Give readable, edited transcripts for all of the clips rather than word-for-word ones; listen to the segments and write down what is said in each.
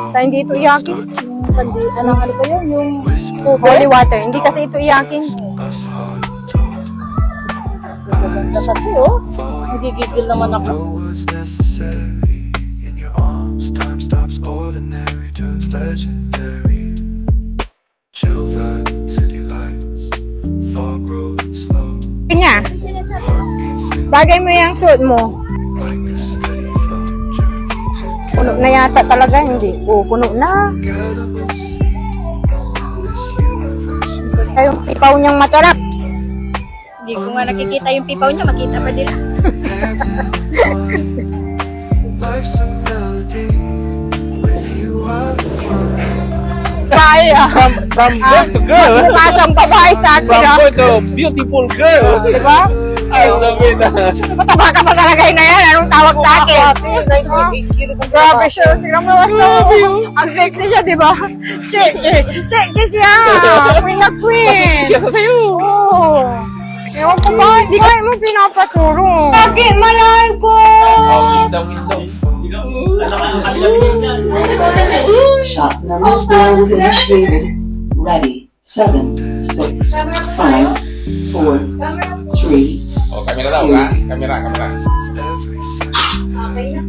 Tayo hindi ito iyakin. Ano ba yun? Yung holy water. Hindi kasi ito iyakin. Ganda kasi, oh. Nagigigil naman ako. Kanya, bagay mo yung suit mo. Puno na yata talaga, hindi. Oo, puno na. Yung pipaw niyang matarap. Hindi ko nga nakikita yung pipaw niya, makita pa nila. Kaya. From boy to girl. Mas mukha siyang babae sa atin, From ah. boy to beautiful girl. Diba? I love it. Mataba ka pa talaga na yan. Anong tawag sa akin? Grabe siya. Tingnan mo naman. Ang sexy siya, di ba? Sexy siya. Queen na queen. Masiksi siya sa sayo. Oo. Ewan ko ba? Hindi ka mo pinapaturo. Bakit malay ko? Oh, kiss daw, kiss daw. Shot number 4 was initiated. Ready. 7, 6, 5, 4, 3. Oh, kamera daw, ha? Kamera, kamera.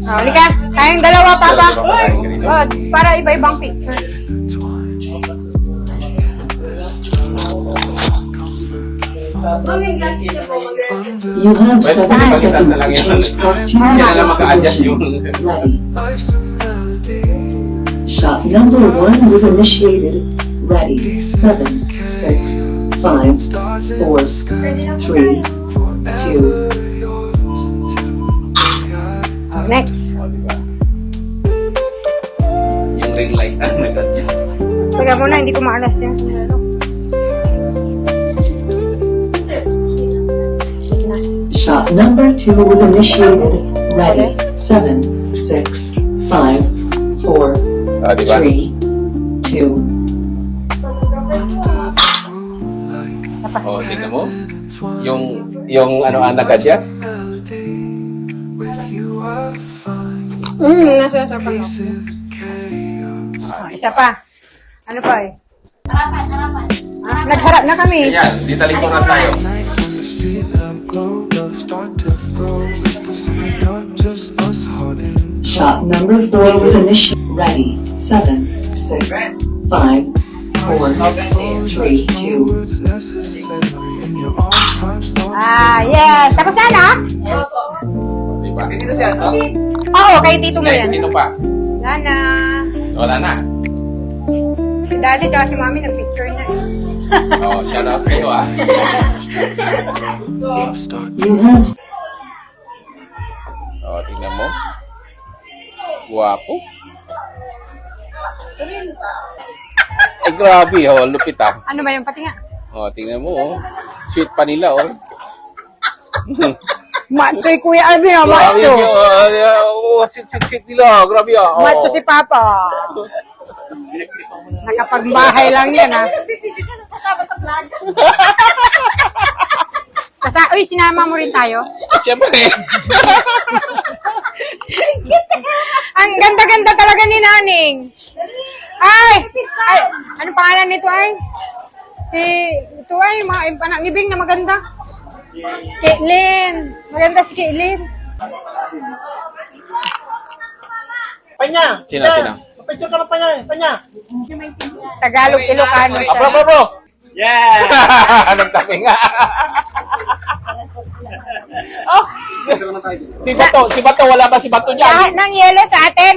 Halika. Tayong dalawa, Papa. Oh, para iba-ibang picture. You have 7 Pwede seconds na lang to yan. change costume Hindi na lang maka-adjust yung... Ready. Shot number 1 was initiated. Ready. 7, 6, 5, 4, 3, 2. Next. Oh, diba? Yung ring light ang nag-adjust. Teka muna, hindi ko maalas yan. Shot number 2 was initiated. Ready. 7, 6, 5, 4, Ah, diba? 3, 2. Oh, tingnan mo. Yung ano ang nag-adjust. Nasa pa mo. Isa pa. Ano pa eh? Harapan. Nagharap na kami. Ganyan, di talikuran tayo. Shot number 4 was initiated. Ready. 7, 6, 5, 4, 3, 2. Ah, yes. Tapos na na? Diba? Dito siya. Oo, kay tito mo yan. Sino pa? Wala na. Wala na. Si daddy tsaka si mami nag-picture na eh. Oh, shout out kayo, ah. You have Oh, tingnan mo. Guwapo. Ay, grabe, oh. Lupit, ah. Ano ba yung pati nga? Oh, tingnan mo, oh. Sweet pa nila, oh. Macho'y Kuya Alvin, oh, Grabe, macho. oh, sweet nila. Grabe, ah. Oh. Macho si Papa. Nakapagbahay lang yan, ha? Sasama sa vlog. Uy, sinama mo rin tayo? Siyempre. Ang ganda-ganda talaga ni Naning. Ay, ano pangalan nito ay? Ito ay, mga panangibing na maganda. Caitlyn. Maganda si Caitlyn. Panya! Sino? Picture ka ng panya eh! Panya! Tagalog, Ilocano siya. Bro. Yeah! Nagtabi nga. Si Bato, wala ba si Bato dyan? Lahat ng yelo sa atin.